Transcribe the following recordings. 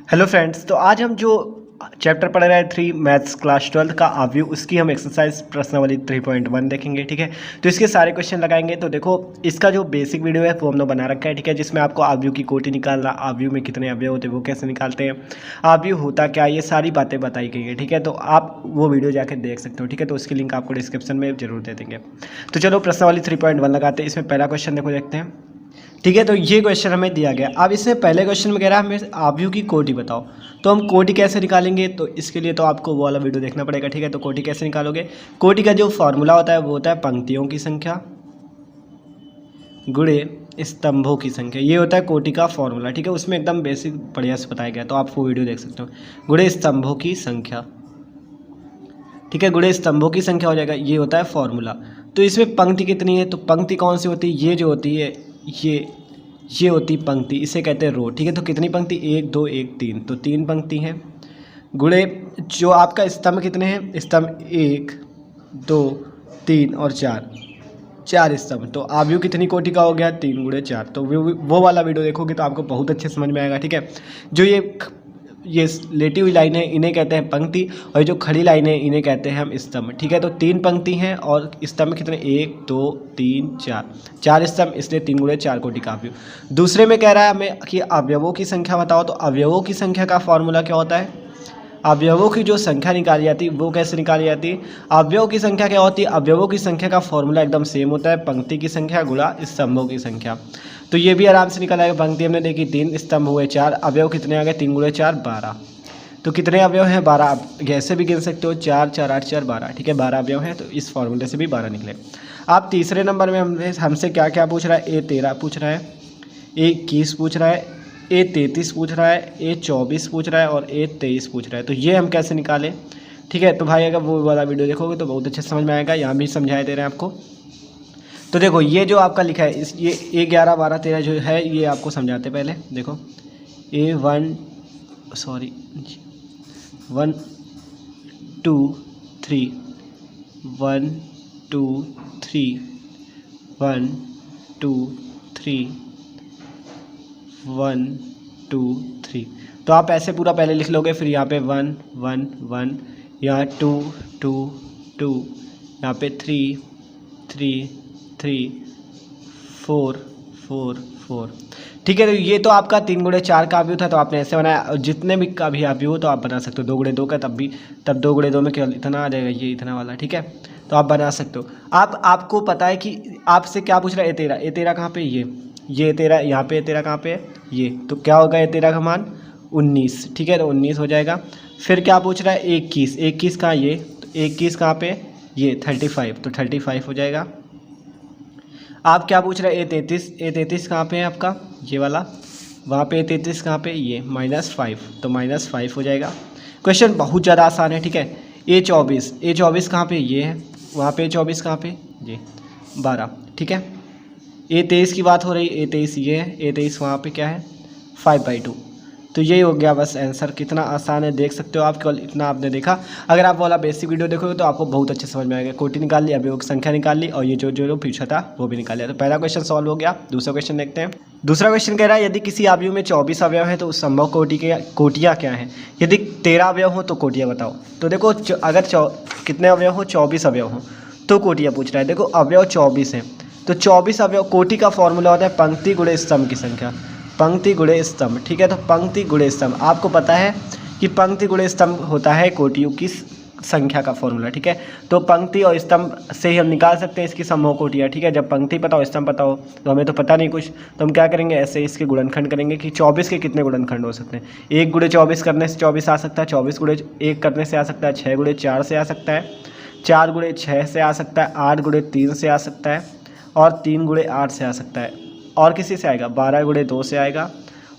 Hello friends, तो आज हम जो चैप्टर पढ़ रहे हैं 3 मैथ्स क्लास 12 का आव्यू, उसकी हम एक्सरसाइज प्रश्नावली 3.1 देखेंगे। ठीक है, तो इसके सारे क्वेश्चन लगाएंगे। तो देखो, इसका जो बेसिक वीडियो है वो हमने बना रखा है। ठीक है, जिसमें आपको आव्यू की कोटि निकालना, आव्यू में कितने अवयव होते हैं वो कैसे निकालते हैं, आव्यू होता क्या, ये सारी बातें बताई गई है। ठीक है, तो आप वो वीडियो जाकर देख सकते हो। ठीक है, तो उसकी लिंक आपको डिस्क्रिप्शन में जरूर दे देंगे। तो चलो प्रश्नावली 3.1 लगाते हैं। इसमें पहला क्वेश्चन देखो, देखते हैं। ठीक है, तो ये क्वेश्चन हमें दिया गया। अब इसमें पहले क्वेश्चन में कह रहा है हमें आव्यू की कोटि बताओ। तो हम कोटि कैसे निकालेंगे, तो इसके लिए तो आपको वो वाला वीडियो देखना पड़ेगा। ठीक है, तो कोटि कैसे निकालोगे, कोटि का जो फॉर्मूला होता है वो होता है पंक्तियों की संख्या गुणे स्तंभों की संख्या। ये होता है कोटि का फॉर्मूला। ठीक है, उसमें एकदम बेसिक बढ़िया से बताया गया, तो आप वो वीडियो देख सकते हो। गुणे स्तंभों की संख्या, ठीक है, गुणे स्तंभों की संख्या हो जाएगा, ये होता है फॉर्मूला। तो इसमें पंक्ति कितनी है, तो पंक्ति कौन सी होती है, ये जो होती है ये होती पंक्ति, इसे कहते हैं रो। ठीक है, तो कितनी पंक्ति, 1 2 1 3, तो 3 पंक्ति हैं। गुणे जो आपका स्तंभ कितने हैं, स्तंभ 1 2 3 और 4 स्तंभ। तो आव्यू कितनी कोटि का हो गया, 3 गुणे 4। तो वो वाला वीडियो देखोगे तो आपको बहुत अच्छे समझ में आएगा। ठीक है, जो ये लेटी हुई लाइनें इन्हें कहते हैं पंक्ति, और जो खड़ी लाइनें इन्हें कहते हैं हम स्तंभ। ठीक है, तो 3 पंक्ति हैं और स्तंभ कितने, 1 2 3 4 स्तंभ, इसलिए 3 गुणे 4 कोटि का आव्यू। दूसरे में कह रहा है हमें कि अवयवों की संख्या बताओ। तो अवयवों की संख्या का फॉर्मूला क्या होता है, अवयवों की जो संख्या निकाली जाती है वो कैसे निकाली जाती है, अवयवों की संख्या क्या होती है, अवयवों की संख्या का फॉर्मूला एकदम सेम होता है, पंक्ति की संख्या गुणा स्तंभों की संख्या। तो ये भी आराम से निकल आएगा। पंक्ति हमने देखी 3, स्तंभ हुए 4, अवयव कितने आ गए, 3 गुणे 4 12। तो कितने अवयव हैं, 12। आप ऐसे भी गिन सकते हो, 4 4 8 4 12। ठीक है, 12 अवयव हैं, तो इस फॉर्मूले से भी 12 निकले। आप तीसरे नंबर में हमसे क्या क्या पूछ रहा है, A13 पूछ रहा है, A21 पूछ रहा है, A33 पूछ रहा है, A24 पूछ रहा है और A23 पूछ रहा है। तो ये हम कैसे निकालें। ठीक है, तो भाई अगर वो वाला वीडियो देखोगे तो बहुत अच्छे समझ में आएगा। यहाँ भी समझाए दे रहे हैं आपको। तो देखो, ये जो आपका लिखा है ये A11 12 13 जो है, ये आपको समझाते पहले। देखो A1 2 3 1 2 3 1 2 3 1 2 3। तो आप ऐसे पूरा पहले लिख लोगे, फिर यहाँ पे 1 1 1, यहाँ 2 2 2, यहाँ पे 3 3 3 4 4 4। ठीक है, तो ये तो आपका 3 गुणे 4 का आव्यू था, तो आपने ऐसे बनाया। और जितने भी का भी आव्यू हो तो आप बना सकते हो। 2 गुणे 2 का तब 2 गुणे 2 में केवल इतना आ जाएगा, ये इतना वाला। ठीक है, तो आप बना सकते हो। आपको पता है कि आपसे क्या पूछ रहा है, A13 कहाँ पे, ये A13 यहाँ पे, A13 कहाँ पे है, ये। तो क्या होगा A13 का मान 19। ठीक है, तो 19 हो जाएगा। फिर क्या पूछ रहा है, 21 कहाँ, ये। तो 21 कहाँ पे, ये 35, तो 35 हो जाएगा। आप क्या पूछ रहे हैं, A33 कहाँ पे है आपका, ये वाला। वहाँ पे A33 कहाँ पे, ये -5, तो -5 हो जाएगा। क्वेश्चन बहुत ज़्यादा आसान है। ठीक है, A24 कहाँ पे, ये है। वहाँ पे A24 कहाँ पे, ये 12। ठीक है, A23 की बात हो रही, A23 ये है, A23 वहाँ पे क्या है, 5/2। तो यही हो गया बस आंसर। कितना आसान है देख सकते हो आप, केवल इतना आपने देखा। अगर आप वाला बेसिक वीडियो देखोगे तो आपको बहुत अच्छे समझ में आएगा। कोटि निकाल ली, अवयव की संख्या निकाल ली, और ये जो पूछा था वो भी निकाल लिया। तो पहला क्वेश्चन सॉल्व हो गया। दूसरा क्वेश्चन देखते हैं। दूसरा क्वेश्चन कह रहा है यदि किसी आव्यूह में 24 अवयव हैं तो उस संभव कोटि के कोटियाँ क्या हैं। यदि 13 अवयव हो तो कोटियाँ बताओ। तो देखो, अगर कितने अवयव हो, 24 अवयव हो तो कोटियाँ पूछ रहा है। देखो, अवयव 24 हैं, तो 24 अवयव, कोटि का फॉर्मूला होता है पंक्ति गुणे स्तंभ की संख्या, पंक्ति गुणे स्तंभ। ठीक है, तो पंक्ति गुणे स्तंभ आपको पता है कि पंक्ति गुणे स्तंभ होता है कोटियों की संख्या का फॉर्मूला। ठीक है, तो पंक्ति और स्तंभ से ही हम निकाल सकते हैं इसकी संभव कोटियाँ। ठीक है, जब पंक्ति पता हो, स्तंभ पता हो, तो हमें तो पता नहीं कुछ, तो हम क्या करेंगे, ऐसे इसके गुणनखंड करेंगे कि 24 के कितने गुणनखंड हो सकते हैं। 1 गुणे 24 करने से 24 आ सकता है, 24 गुणे 1 करने से आ सकता है, 6 गुणे 4 से आ सकता है, 4 गुणे 6 से आ सकता है, 8 गुणे 3 से आ सकता है, और 3 गुणे 8 से आ सकता है। और किसी से आएगा, 12 गुणे 2 से आएगा,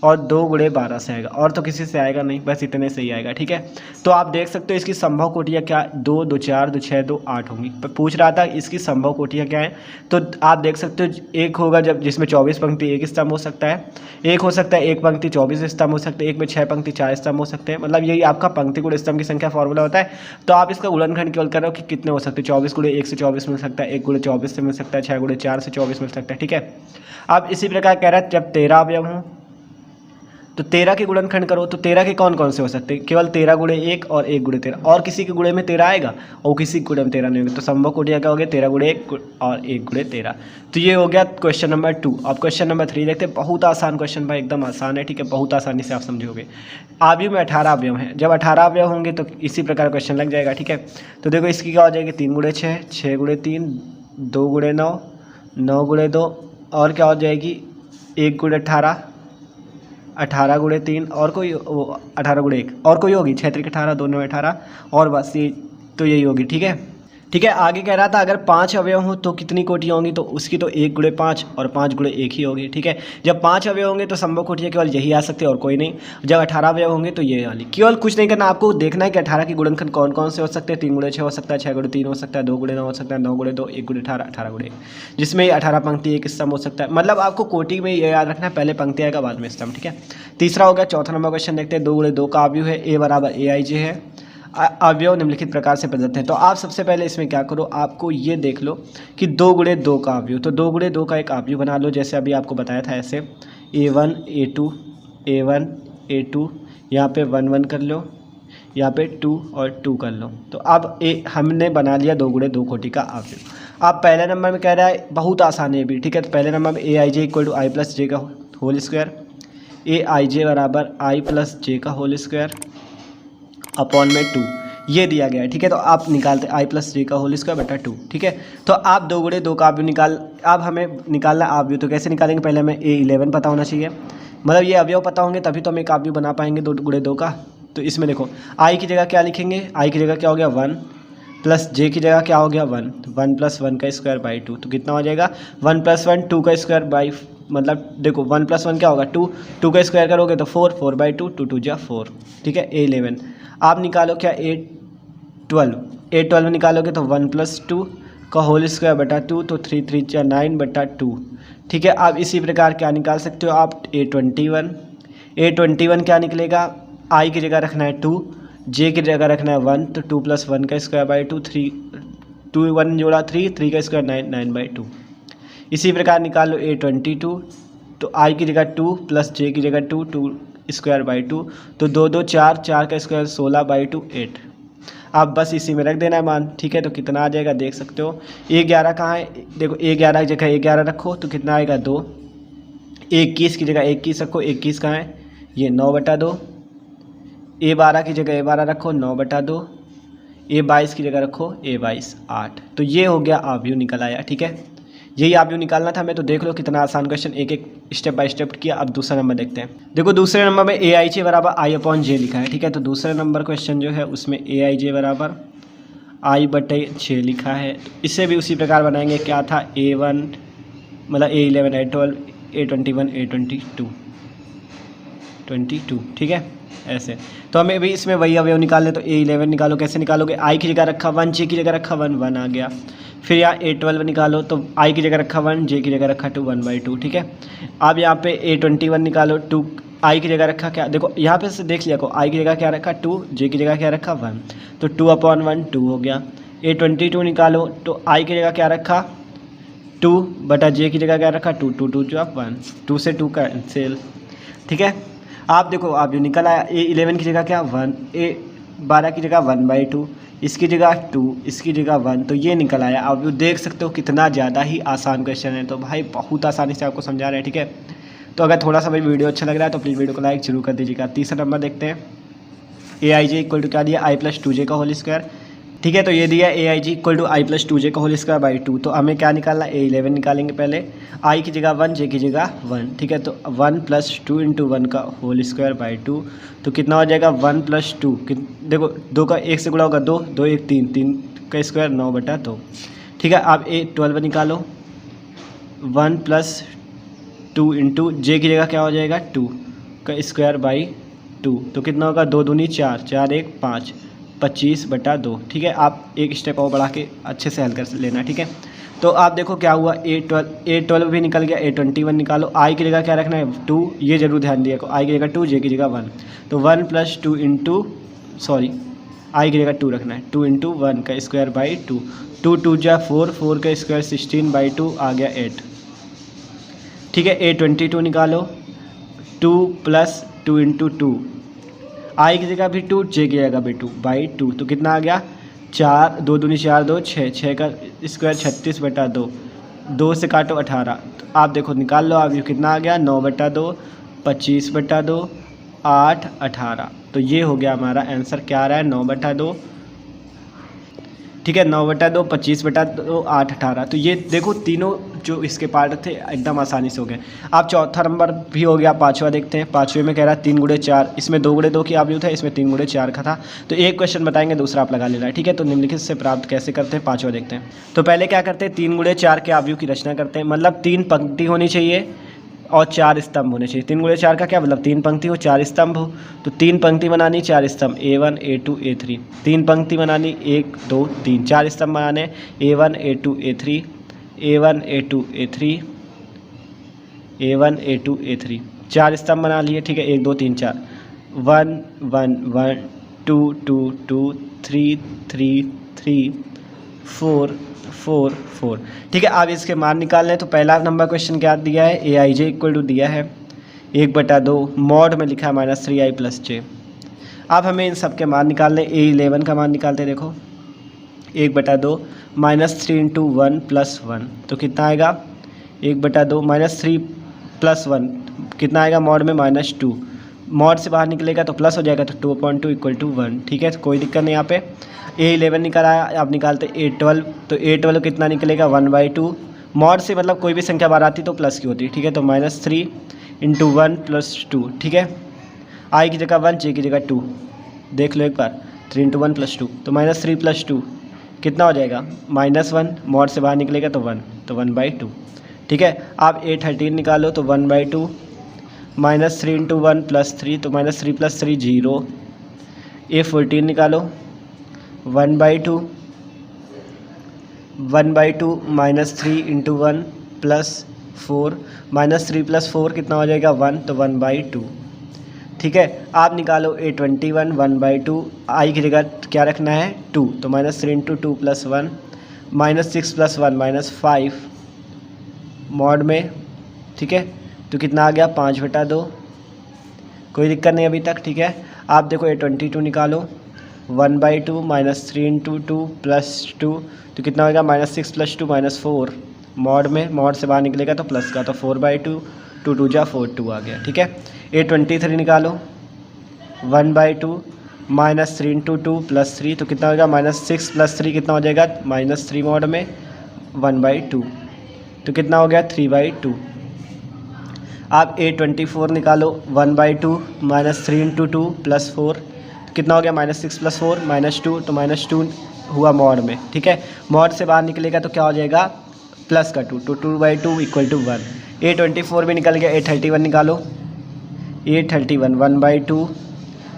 और 2 गुणे 12 से आएगा, और तो किसी से आएगा नहीं, बस इतने से ही आएगा। ठीक है, तो आप देख सकते हो इसकी संभव कोटियाँ क्या, 2 2 4 2 6 2 8 होंगी। पूछ रहा था इसकी संभव कोटियाँ क्या हैं, तो आप देख सकते हो एक होगा जब जिसमें 24 पंक्ति 1 स्तंभ हो सकता है, एक हो सकता है 1 पंक्ति 24 स्तंभ हो सकते हैं, एक में 6 पंक्ति 4 स्तंभ हो सकते हैं। मतलब यही आपका पंक्ति गुणे स्तंभ की संख्या फॉर्मूला होता है। तो आप इसका गुणनखंड केवल करो कि कितने हो सकते हैं, 24 गुणे 1 से 24 मिल सकता है, 1 गुणे 24 से मिल सकता है, 6 गुणे 4 से 24 मिल सकता है। ठीक है, अब इसी प्रकार कह रहा है जब 13 अवयव हों तो 13 के गुणनखंड करो तो 13 के कौन कौन से हो सकते हैं, केवल 13 गुणे 1 और 1 गुणे 13, और किसी के गुणे में 13 आएगा और किसी के गुणे में 13 नहीं होगा। तो संभव कोटियाँ क्या हो गया, 13 गुणे 1 और 1 गुणे 13। तो ये हो गया क्वेश्चन नंबर 2। अब क्वेश्चन नंबर 3 देखते हैं। बहुत आसान क्वेश्चन भाई, एकदम आसान है, ठीक है, बहुत आसानी से आप समझोगे। अवयव में 18 अवयव हैं, जब 18 अवयव होंगे तो इसी प्रकार क्वेश्चन लग जाएगा, ठीक है। तो देखो इसकी क्या हो जाएगी, 3 गुणे 6, 6 गुणे 3, 2 गुणे 9, 9 गुणे 2, और क्या हो जाएगी 1 गुणे 18, 18 गुणे 3, और कोई 18 गुणे 1 और कोई होगी, 6 3 18, 2 9 18, और बस ये तो यही होगी, ठीक है। ठीक है, आगे कह रहा था अगर 5 अवयव हों तो कितनी कोटियाँ होंगी, तो उसकी तो 1 गुणे 5 और 5 गुणे 1 ही होगी, ठीक है। जब 5 अवयव होंगे तो संभव कोटियाँ केवल यही आ सकती है और कोई नहीं। जब 18 अवयव होंगे तो ये वाली, केवल कुछ नहीं करना, आपको देखना है कि 18 के गुणनखंड कौन कौन से हो सकते हैं। 3 गुणे 6 हो सकता है, 6 गुणे 3 हो सकता है, 2 गुणे 9 हो सकता है, 9 गुणे 2, 1 गुणे 18, 18 गुणे 1, जिसमें 18 पंक्ति एक स्तंभ हो सकता है। मतलब आपको कोटि में ये याद रखना है, पहले पंक्ति आएगा बाद में स्तंभ, ठीक है। तीसरा हो गया, चौथा नंबर क्वेश्चन देखते हैं। 2 गुणे 2 का अवयव है, ए बराबर ए आई जे है, अवयव निम्नलिखित प्रकार से प्रदत्त हैं। तो आप सबसे पहले इसमें क्या करो, आपको ये देख लो कि 2 गुणे 2 का अवयव, तो 2 गुणे 2 का एक अवयव बना लो, जैसे अभी आपको बताया था ऐसे a1 a2 a1 a2, यहाँ पे 1 1 कर लो, यहाँ पे 2 और 2 कर लो। तो अब हमने बना लिया 2 गुणे 2 कोटि का अवयव। अब पहले नंबर में कह रहा है, बहुत आसान है भी, ठीक है। तो पहले नंबर में ए आई J equal to I plus जे का होल स्क्वायर, ए आई जे बराबर आई प्लस जे का होल स्क्वायर अपॉन में 2, ये दिया गया है, ठीक है। तो आप निकालते आई प्लस जे का होल स्क्वायर बटा 2, ठीक है। तो आप 2 गुणे 2 का अवयव अब हमें निकालना अवयव, तो कैसे निकालेंगे, पहले हमें A11 पता होना चाहिए, मतलब ये अवयव पता होंगे तभी तो हम एक अवयव बना पाएंगे 2 गुणे 2 का। तो इसमें देखो आई की जगह क्या लिखेंगे, आई की जगह क्या हो गया 1, प्लस जे की जगह क्या हो गया 1, 1 + 1 का स्क्वायर बाई 2, तो कितना हो जाएगा 1 + 1 2 का स्क्वायर बाई, मतलब देखो 1 + 1 क्या होगा 2, 2 का स्क्वायर करोगे तो 4, 4 बाई 2, 2 2 जा 4, ठीक है। A11 आप निकालो क्या, A12 निकालोगे तो 1 + 2 का होल स्क्वायर बटा 2, तो 3 3 जा 9 बटा 2, ठीक है। आप इसी प्रकार क्या निकाल सकते हो आप A21 क्या निकलेगा, आई की जगह रखना है 2, जे की जगह रखना है 1, तो 2 + 1 का स्क्वायर बाई 2, 3 2 1 जोड़ा 3, 3 का स्क्वायर 9, 9 बाई 2। इसी प्रकार निकाल लो A22, तो आई की जगह 2 प्लस जे की जगह 2, 2 स्क्वायर बाई 2, तो 2 2 4, 4 का स्क्वायर 16 बाई 2 8। आप बस इसी में रख देना है मान, ठीक है। तो कितना आ जाएगा देख सकते हो, A11 कहाँ है, देखो A11 की जगह A11 रखो तो कितना आएगा 2, 21 की जगह 21 रखो, 21 कहाँ है ये 9 बटा 2, A12 की जगह A12 रखो 9 बटा 2, A22 की जगह रखो A22 8। तो ये हो गया अवयव निकल आया, ठीक है। यही अवयव निकालना था हमें। तो देख लो कितना आसान क्वेश्चन, एक एक स्टेप बाय स्टेप किया। अब दूसरा नंबर देखते हैं। देखो दूसरे नंबर में ए आई जे बराबर आई अपॉन जे लिखा है, ठीक है। तो दूसरे नंबर क्वेश्चन जो है उसमें ए आई जे बराबर आई बटे जे लिखा है। इससे भी उसी प्रकार बनाएंगे, क्या था A1 मतलब A11 A12 A21 A22 22, ठीक है ऐसे। तो हमें भी इसमें वही अवयव निकालने, तो A11 निकालो, कैसे निकालोगे, आई की जगह रखा 1, जे की जगह रखा 1, 1 आ गया। फिर यहाँ A12 निकालो, तो आई की जगह रखा 1, जे की जगह रखा 2, 1 बाई 2, ठीक है। अब यहाँ पे A21 निकालो, 2 आई की जगह रखा क्या, देखो यहाँ पे से देख लिया को, आई की जगह क्या रखा 2, जे की जगह क्या रखा 1, तो 2/1 2 हो गया। A22 निकालो, तो आई की जगह क्या रखा 2 बटा जे की जगह क्या रखा 2, 2 2 जो आप 1, 2 से 2 कैंसिल, ठीक है। आप देखो आप जो निकल आया, A11 की जगह क्या 1, A12 की जगह 1 बाई 2, इसकी जगह 2, इसकी जगह 1, तो ये निकल आया। आप जो देख सकते हो कितना ज़्यादा ही आसान क्वेश्चन है, तो भाई बहुत आसानी से आपको समझा रहे हैं, ठीक है। तो अगर थोड़ा सा भाई वीडियो अच्छा लग रहा है तो प्लीज़ वीडियो को लाइक जरूर कर दीजिएगा। तीसरा नंबर देखते हैं, ए आई जे इक्वल टू क्या दिया, आई प्लस 2 जे का होल स्क्वायर, ठीक है। तो ये दिया ए आई जी इक्वल टू आई प्लस 2 जे का होल स्क्वायर बाई 2। तो हमें क्या निकालना, A11 निकालेंगे पहले, आई की जगह 1, जे की जगह 1, ठीक है। तो 1 + 2 × 1 का होल स्क्वायर बाई 2, तो कितना हो जाएगा 1 + 2, देखो 2 का 1 से गुणा होगा 2, 2 1 3, 3 का स्क्वायर 9 बटा 2, ठीक है। अब A12 निकालो, 1 + 2 × जे की जगह क्या हो जाएगा 2 का स्क्वायर बाई 2, तो कितना होगा 2 दूनी 4, 4 1 5, 25 बटा 2, ठीक है। आप एक स्टेप और बढ़ा के अच्छे से हल कर लेना, ठीक है। तो आप देखो क्या हुआ, A12 भी निकल गया, A21 निकालो, आई की जगह क्या रखना है 2, ये जरूर ध्यान दिया, आई की जगह 2, जे की जगह 1, तो 1 + 2 × आई की जगह 2 रखना है, 2 × 1 का स्क्वायर बाई 2, 2 2 जा 4, 4 का स्क्वायर 16 बाई 2 आ गया 8, ठीक है। A22 निकालो, 2 + 2 इंटू 2, आई की जगह भी 2, जे की जगह भी 2 बाई 2। तो कितना आ गया 4, 2 दूनी 4, 2 6, 6 का स्क्वायर 36/2, 2 से काटो 18। तो आप देखो निकाल लो आप, ये कितना आ गया 9/2, 25/2, 8, 18। तो ये हो गया हमारा आंसर, क्या आ रहा है 9/2, ठीक है 9/2, 25/2, 8, 18। तो ये देखो तीनों जो इसके पार्ट थे एकदम आसानी से हो गए। अब चौथा नंबर भी हो गया, पाँचवा देखते हैं। पाँचवें में कह रहा है 3 गुणे 4, इसमें 2 गुणे 2 की आवृत्ति है, इसमें 3 गुणे 4 का था। तो एक क्वेश्चन बताएंगे, दूसरा आप लगा लेना है, ठीक है। तो निम्नलिखित से प्राप्त कैसे करते हैं, पाँचवा देखते हैं। तो पहले क्या करते हैं, 3 गुणे 4 के अवयव की रचना करते हैं। मतलब 3 पंक्ति होनी चाहिए और 4 स्तंभ होने चाहिए। 3 गुणे 4 का क्या मतलब, 3 पंक्ति हो 4 स्तंभ हो। तो 3 पंक्ति बनानी, 4 स्तंभ, A1 A2 A3। 3 पंक्ति बनानी, 1 2 3, 4 स्तंभ बनाने, A1 A2 A3, A1 A2 A3, A1 A2 A3, 4 स्तंभ बना लिए, ठीक है। 1 2 3 4, 1 1 1, 2 2 2, 3 3 3, 4 4 4, ठीक है। अब इसके मान निकालने, तो पहला नंबर क्वेश्चन क्या दिया है, AIJ इक्वल टू दिया है 1/2, मॉड में लिखा है -3i + j। अब हमें इन सब के मान निकालने, A11 का मान निकालते, देखो 1/2 -3 इंटू 1 + 1, तो कितना आएगा 1/2 -3 + 1 कितना आएगा, मॉड में -2, मॉड से बाहर निकलेगा तो प्लस हो जाएगा, तो 2/2 इक्वल टू 1, ठीक है। तो कोई दिक्कत नहीं यहाँ पे। A11 निकल आया, अब निकालते A12, तो A12 कितना निकलेगा 1/2, मॉड से मतलब कोई भी संख्या बाहर आती तो प्लस की होती है, ठीक है। तो -3 इंटू 1 + 2, ठीक है। आई की जगह 1, जे की जगह 2, देख लो एक बार, 3 इंटू 1 + 2, तो -3 + 2 कितना हो जाएगा -1, मॉड से बाहर निकलेगा तो 1, तो 1/2, ठीक है। आप A13 निकालो, तो 1/2 -3 इंटू 1 + 3, तो -3 + 3 0। A14 निकालो, 1/2 -3 इंटू 1 + 4, -3 + 4 कितना हो जाएगा 1, तो 1/2, ठीक है। आप निकालो A21, 1/2, आई की जगह क्या रखना है 2, तो -3 इंटू 2 + 1, -6 + 1 -5 मॉड में, ठीक है। तो कितना आ गया 5/2, कोई दिक्कत नहीं अभी तक, ठीक है। आप देखो A22 निकालो, 1/2 -3 इंटू 2 + 2, तो कितना होगा -6 + 2 -4, मॉड में, मॉड से बाहर निकलेगा तो प्लस का, तो 4/2, 2 2 जा 4, 2 आ गया, ठीक है। A23 निकालो, 1/2 -3 इंटू 2 + 3, तो कितना होगा -6 + 3 कितना हो जाएगा -3, मॉड में 1/2, तो कितना हो गया 3/2। आप A24 निकालो, 1/2 -3 इंटू 2 + 4, कितना हो गया -6 + 4 -2, तो -2 हुआ मॉड में, ठीक है। मॉड से बाहर निकलेगा तो क्या हो जाएगा प्लस का 2, तो 2/2 इक्वल टू 1। A24 भी निकल गया। A31 निकालो, A31 1/2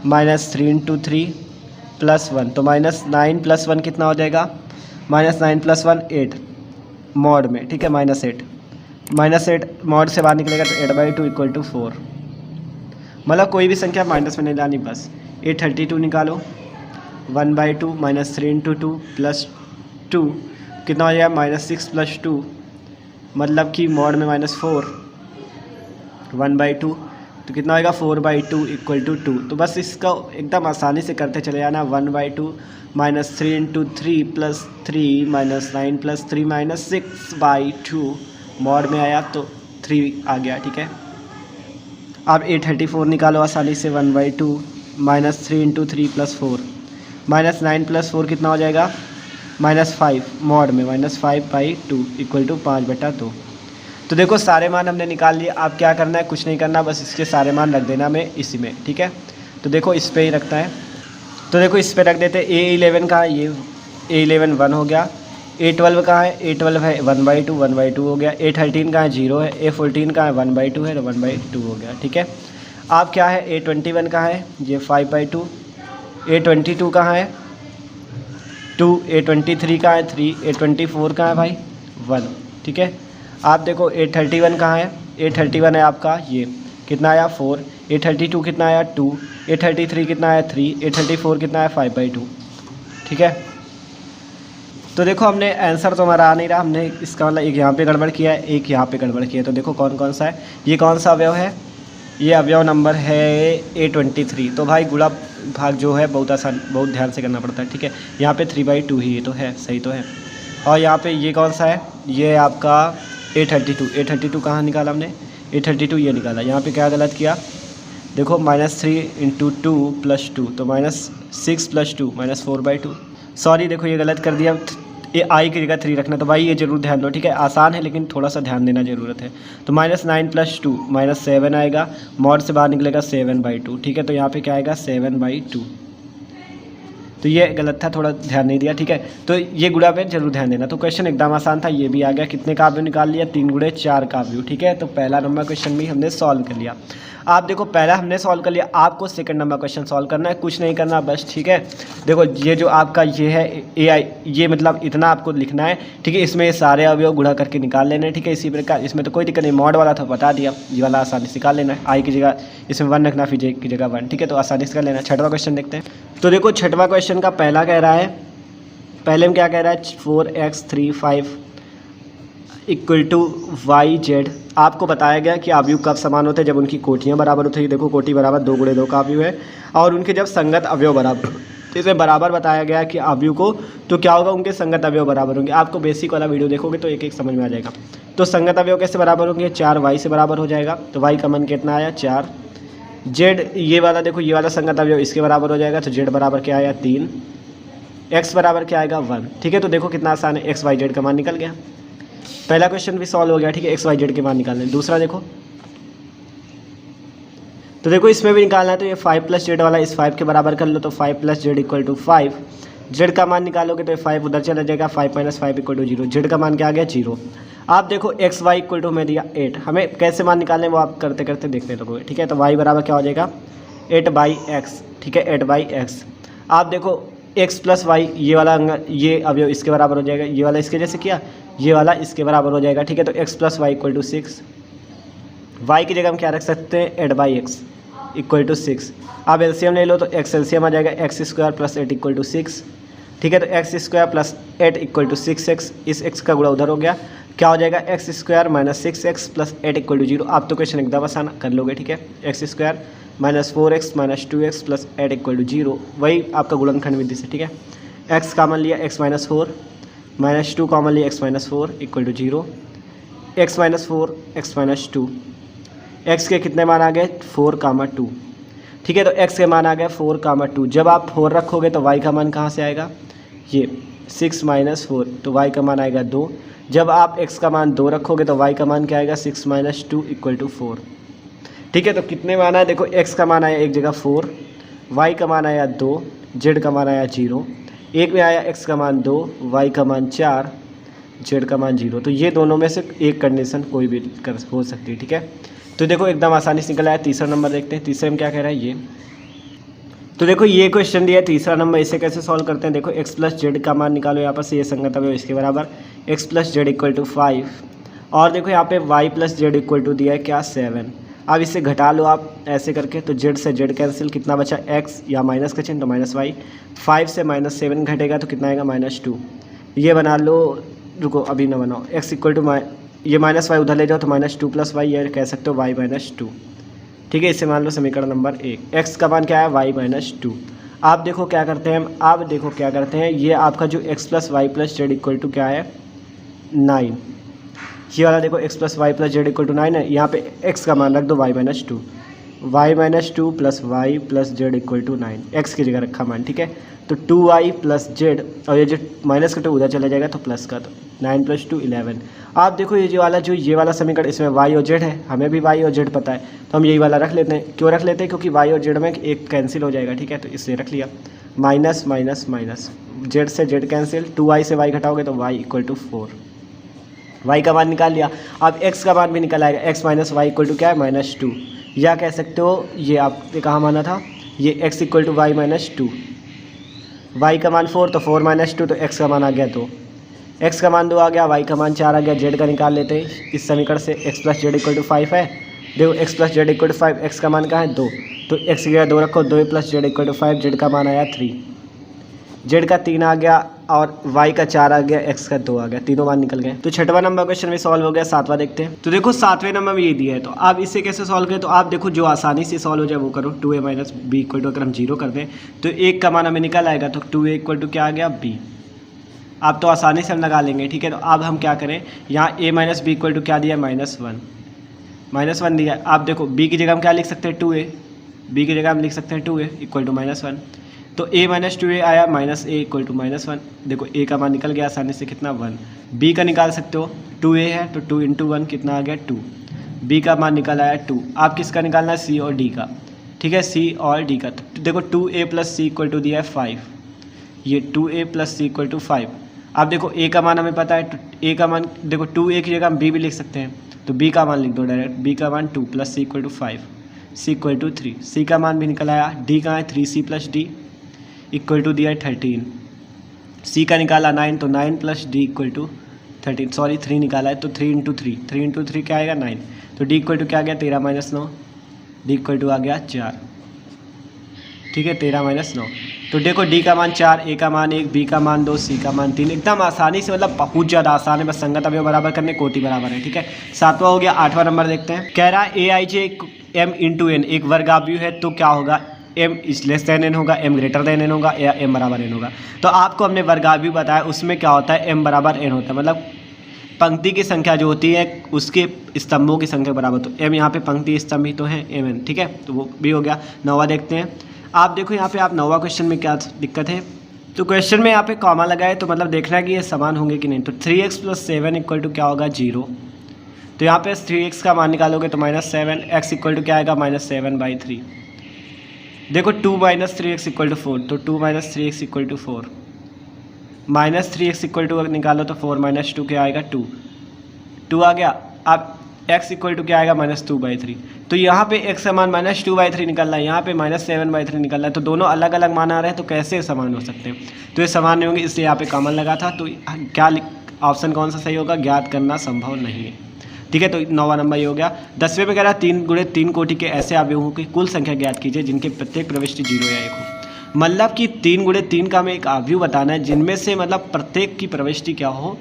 -3 इंटू 3 + 1, तो -9 + 1 कितना हो जाएगा -9 + 1 8, मॉड में, ठीक है। -8 मॉड से बाहर निकलेगा तो 8/2 इक्वल टू 4, मतलब कोई भी संख्या माइनस में नहीं लानी बस। A32 निकालो, 1/2 -3 इंटू 2 + 2 कितना हो जाएगा -6 + 2, मतलब कि मॉड में -4, 1/2, तो कितना होगा 4/2 इक्वल टू 2। तो बस इसका एकदम आसानी से करते चले जाना, 1/2 -3 इंटू 3 + 3 -9 + 3 -6/2, मॉड में आया तो 3 आ गया, ठीक है। अब A34 निकालो आसानी से, 1/2 -3 इंटू 3 + 4 -9 + 4 कितना हो जाएगा -5, मॉड में -5/2 इक्वल टू 5/2। तो देखो सारे मान हमने निकाल लिए। आप क्या करना है, कुछ नहीं करना, बस इसके सारे मान रख देना में इसी में, ठीक है। तो देखो इस पे ही रखता है, तो देखो इस पे रख देते हैं। A11 का है, ये A11 1 हो गया। A12 कहाँ है, A12 है 1/2 हो गया। A13 का है 0 है। A14 का है 1/2 है, तो 1/2 हो गया, ठीक है। आप क्या है A21 का है ये 5/2। A22 कहाँ है 2। A23 का है 3। A24 का है भाई 1, ठीक है। आप देखो A31 कहाँ है, A31 है आपका ये कितना आया 4। A32 कितना आया 2। A33 कितना आया 3। A34 कितना आया 5/2, ठीक है। तो देखो हमने आंसर तो हमारा आ नहीं रहा, हमने इसका मतलब एक यहाँ पे गड़बड़ किया है, एक यहाँ पे गड़बड़ किया है। तो देखो कौन कौन सा है, ये कौन सा अवयव है, ये अवयव नंबर है A23। तो भाई गुणा भाग जो है बहुत आसान, बहुत ध्यान से करना पड़ता है, ठीक है। यहाँ पे 3/2 ही तो है, सही तो है। और यहाँ पे ये कौन सा है, ये आपका A32 कहाँ निकाला हमने, A32 ये निकाला। यहाँ पे क्या गलत किया, देखो -3 × 2 + 2, तो -6 + 2 -4/2। सॉरी देखो ये गलत कर दिया, ये i की जगह 3 रखना। तो भाई ये जरूर ध्यान दो, ठीक है। आसान है लेकिन थोड़ा सा ध्यान देना ज़रूरत है। तो -9 + 2 -7 आएगा, मॉड से बाहर निकलेगा 7/2, ठीक है। तो यहाँ पे क्या आएगा 7/2। तो ये गलत था, थोड़ा ध्यान नहीं दिया, ठीक है। तो ये गुणा पे जरूर ध्यान देना। तो क्वेश्चन एकदम आसान था, ये भी आ गया। कितने का अवयव निकाल लिया, 3 × 4 का अवयव, ठीक है। तो पहला नंबर क्वेश्चन भी हमने सॉल्व कर लिया। आप देखो पहला हमने सॉल्व कर लिया, आपको सेकंड नंबर क्वेश्चन सॉल्व करना है, कुछ नहीं करना बस, ठीक है। देखो ये जो आपका ये है AI, ये मतलब इतना आपको लिखना है, ठीक है। इसमें सारे अवयव गुणा करके निकाल लेना है, ठीक है। इसी प्रकार इसमें तो कोई दिक्कत नहीं, मॉड वाला था बता दिया, ये वाला आसानी से निकाल लेना है। i की जगह इसमें 1 रखना, फिर j की जगह 1, ठीक है। तो आसानी से कर लेना। छठवां क्वेश्चन देखते हैं। तो देखो छठवां क्वेश्चन का पहला कह रहा है, पहले में क्या कह रहा है, 4x3 5 = yz। आपको बताया गया कि अवयव कब समान होते हैं, जब उनकी कोटियाँ बराबर होती है। देखो कोटि बराबर 2 × 2 का अवयव है, और उनके जब संगत अवयव बराबर, तो इसमें बराबर बताया गया कि अवयव को, तो क्या होगा, उनके संगत अवयव बराबर होंगे। आपको बेसिक वाला वीडियो देखोगे तो एक एक समझ में आ जाएगा। तो संगत अवयव कैसे बराबर होंगे, 4y से बराबर हो जाएगा। तो y का मान कितना आया 4। z ये वाला देखो, ये वाला संगत अवयव इसके बराबर हो जाएगा। तो z बराबर क्या आया 3, x बराबर क्या आएगा 1, ठीक है। तो देखो कितना आसान है, x y z का मान निकल गया। पहला क्वेश्चन भी सॉल्व हो गया, ठीक है। x y z के मान निकालने। दूसरा देखो, तो देखो इसमें भी निकालना है। तो ये 5 + z वाला इस 5 के बराबर कर लो, तो 5 + z = 5। z का मान निकालोगे तो ये 5 उधर चला जाएगा, 5 - 5 = 0। z का मान क्या आ गया 0। आप देखो x y = हमें दिया 8, हमें कैसे मान निकालने वो आप करते करते देखने लगोगे, ठीक है। तो y बराबर क्या हो जाएगा 8/x, ठीक है, 8/x। आप देखो x + y, ये वाला ये अवयव इसके बराबर हो जाएगा, ये वाला इसके जैसे किया, ये वाला इसके बराबर हो जाएगा, ठीक है। तो x + y = 6। y की जगह हम क्या रख सकते हैं 8/x = 6। अब एलसीएम ले लो, तो x एलसीएम आ जाएगा x² + 8 = 6, ठीक है। तो x² + 8 = 6x, इस x का गुणा उधर हो गया, क्या हो जाएगा x² - 6x + 8 = 0। आप तो क्वेश्चन एकदम आसान कर लोगे, ठीक है। x² - 4x - 2x + 8 = 0, वही आपका गुणनखंड विधि से, ठीक है। x कॉमन लिया x - 4, -2 कॉमन लिया x - 4 = 0, x - 4 x - 2, x के कितने मान आ गए 4, 2, ठीक है। तो x के मान आ गए 4, 2। जब आप 4 रखोगे तो y का मान कहाँ से आएगा, ये 6 - 4, तो y का मान आएगा 2। जब आप x का मान 2 रखोगे तो y का मान क्या आएगा 6 - 2 = 4, ठीक है। तो कितने मान आए, देखो x का मान आया एक जगह 4, y का मान आया 2, z का मान आया 0, एक में आया x का मान 2, y का मान 4, z का मान 0। तो ये दोनों में से एक कंडीशन कोई भी हो सकती है, ठीक है। तो देखो एकदम आसानी से निकल आया। तीसरा नंबर देखते हैं, तीसरे में क्या कह रहा है ये। तो देखो ये क्वेश्चन दिया है तीसरा नंबर, इसे कैसे सॉल्व करते हैं। देखो x + z का मान निकालो, यहाँ पर से ये संगत अवयव इसके बराबर, x + z = 5। और देखो यहाँ पे y + z = दिया है क्या 7। अब इसे घटा लो आप ऐसे करके, तो z से z कैंसिल, कितना बचा x या माइनस का चिन्ह, तो -y। 5 से -7 घटेगा तो कितना आएगा -2। ये बना लो, रुको अभी ना बनाओ, x = ये -y उधर ले जाओ तो -2 + y, ये कह सकते हो y - 2, ठीक है। इसे मान लो समीकरण नंबर 1। x का मान क्या है y - 2। आप देखो क्या करते हैं, आप देखो क्या करते हैं, ये आपका जो x + y + z = क्या है 9, ये वाला देखो x + y + z = 9 है। यहाँ पे x का मान रख दो y - 2, y - 2 + y + z = 9, x की जगह रखा मान, ठीक है। तो 2y + z, और ये जो माइनस का 2 उधर चला जाएगा तो प्लस का, तो 9 + 2 11। आप देखो ये जो वाला समीकरण, इसमें y और z है, हमें भी y और z पता है, तो हम यही वाला रख लेते हैं। क्यों रख लेते हैं, क्योंकि y और z में एक कैंसिल हो जाएगा, ठीक है। तो इससे रख लिया, माइनस माइनस माइनस, z से z कैंसिल, 2y से y घटाओगे तो y = 4, y का मान निकाल लिया। अब x का मान भी निकल आएगा, x - y = क्या है -2, या कह सकते हो ये आपने कहाँ माना था, ये x = y - 2, y का मान 4, तो 4 - 2, तो x का मान आ गया 2, x का मान 2 आ गया, y का मान 4 आ गया। z का निकाल लेते हैं इस समीकरण से, x + z = 5 है। देखो x + z = 5, x का मान कहाँ है 2, तो x की जगह 2 रखो, 2 + z = 5, z का मान आया 3, z का 3 आ गया, और y का 4 आ गया, x का 2 आ गया, तीनों मान निकल गए। तो छठवां नंबर क्वेश्चन में सॉल्व हो गया। सातवां देखते हैं। तो देखो सातवें नंबर में ये दिया है, तो आप इसे कैसे सॉल्व करें, तो आप देखो जो आसानी से सॉल्व हो जाए वो करो। 2a minus b equal to, अगर हम 0 कर दें तो 1 का मान हमें निकल आएगा, तो 2a इक्वल टू क्या आ गया, b। आप तो आसानी से हम लगा लेंगे, ठीक है। तो अब हम क्या करें, यहाँ a minus b equal to क्या दिया, -1 दिया। आप देखो b की जगह हम क्या लिख सकते हैं, 2a, b की जगह हम लिख सकते हैं 2a इक्वल टू -1। तो a माइनस 2a आया, माइनस a इक्वल टू -1। देखो a का मान निकल गया आसानी से, कितना 1। b का निकाल सकते हो, 2a है तो 2 इंटू 1 कितना आ गया 2। b का मान निकल आया 2। आप किसका निकालना है, c और d का, ठीक है, c और d का। तो देखो 2a plus c equal to दिया है 5, ये 2a plus c equal to 5। अब देखो a का मान हमें पता है, तो a का मान देखो 2a की जगह हम b भी लिख सकते हैं, तो b का मान लिख दो डायरेक्ट। b का मान 2 plus c equal to 5, c equal to 3। c का मान भी निकल आया। d कहाँ है, 3c plus d equal to दिया है 13। c का निकाला 9, तो 9 plus d equal to 13, sorry 3 निकाला है, तो 3 इंटू 3 क्या आएगा 9। तो d इक्वल टू क्या आ गया, 13 माइनस 9, d इक्वल टू आ गया 4, ठीक है, 13 माइनस 9। तो देखो d का मान 4, a का मान 1, b का मान 2, c का मान 3। एकदम आसानी से, मतलब बहुत ज़्यादा आसान है, बस संगत अवयव बराबर करने, कोटि बराबर है, ठीक है। सातवां हो गया। आठवां नंबर देखते हैं। कह रहा है aij m इंटू n एक वर्गाव्यू है, तो क्या होगा, m is less than n होगा, m ग्रेटर देन n होगा, या m बराबर n होगा। तो आपको हमने वर्गाव्यू बताया, उसमें क्या होता है, m बराबर n होता है, मतलब पंक्ति की संख्या जो होती है उसके स्तंभों की संख्या बराबर। तो m यहाँ पे पंक्ति स्तंभ ही तो है, mn, ठीक है, तो वो भी हो गया। नौवां देखते हैं। आप देखो यहाँ पे, आप नौवां क्वेश्चन में क्या दिक्कत है, तो क्वेश्चन में यहाँ पे कॉमा लगा है, तो मतलब देखना है कि ये समान होंगे कि नहीं। तो 3x प्लस 7 इक्वल टू क्या होगा, 0। तो यहाँ पे 3x का मान निकालोगे तो -7, x इक्वल टू क्या आएगा, -7/3। देखो 2 माइनस 3x इक्वल टू 4, तो 2 minus 3x equal to 4, -3x equal to निकालो तो 4 माइनस 2 क्या आएगा, 2 आ गया। अब x इक्वल टू क्या आएगा, -2/3। तो यहाँ पे x का मान -2/3 निकल रहा है, यहाँ पे -7/3 निकल रहा है, तो दोनों अलग अलग मान आ रहे हैं, तो कैसे समान हो सकते हैं, तो ये समान नहीं होंगे, इसलिए यहाँ पे कॉमन लगा था। तो क्या ऑप्शन कौन सा सही होगा, ज्ञात करना संभव नहीं है, ठीक है। तो 9वां नंबर ये हो गया। 10वें में कह रहा है 3 गुणे 3 कोटि के ऐसे अवयवों की कुल संख्या ज्ञात कीजिए जिनके प्रत्येक प्रविष्टि 0 या 1 हो। मतलब कि 3 गुणे 3 का हमें एक अवयव बताना है जिनमें से मतलब प्रत्येक की प्रविष्टि क्या हो,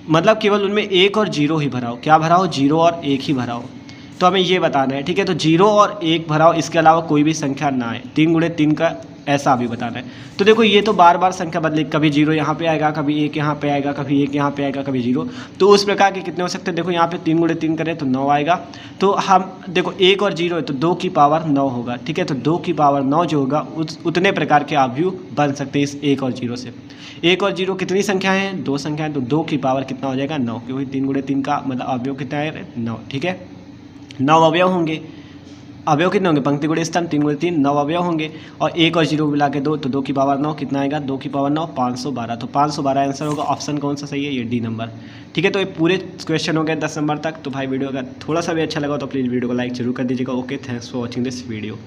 मतलब केवल उनमें 1 और 0 ही भरा हो। क्या भरा हो, 0 और 1 ही भरा हो, तो हमें ये बताना है, ठीक है। तो 0 और 1 भरा हो, इसके अलावा कोई भी संख्या ना आए। 3 गुणे 3 का ऐसा भी बताना है। तो देखो ये तो बार बार संख्या बदले, कभी 0 यहाँ पे आएगा, कभी 1 यहाँ पे आएगा, कभी 1 यहाँ पे आएगा, कभी 0। तो उस प्रकार के कितने हो सकते हैं, देखो यहाँ पे 3 गुणे 3 करें तो 9 आएगा। तो हम देखो 1 और 0 है तो 2 की पावर 9 होगा, ठीक है। तो 2 की पावर 9 जो होगा उतने प्रकार के अवयव बन सकते हैं इस 1 और 0 से। 1 और 0 कितनी संख्याएं हैं, 2 संख्याएं, तो 2 की पावर कितना हो जाएगा, 9, क्योंकि 3 गुणे 3 का मतलब अवयव कितना है, 9, ठीक है। 9 अवयव होंगे। अवयव कितने होंगे, पंक्ति गुणे स्तंभ 3 गुणे 3, 9 अवयव होंगे। और 1 और 0 मिला के 2, तो 2 की पावर 9 कितना आएगा, 2 की पावर 9 512। तो 512 आंसर होगा। ऑप्शन कौन सा सही है, ये डी नंबर, ठीक है। तो ये पूरे क्वेश्चन हो गए 10 नंबर तक। तो भाई वीडियो अगर थोड़ा सा भी अच्छा लगा तो प्लीज़ वीडियो को लाइक जरूर कर दीजिएगा। Okay, thanks for watching this video.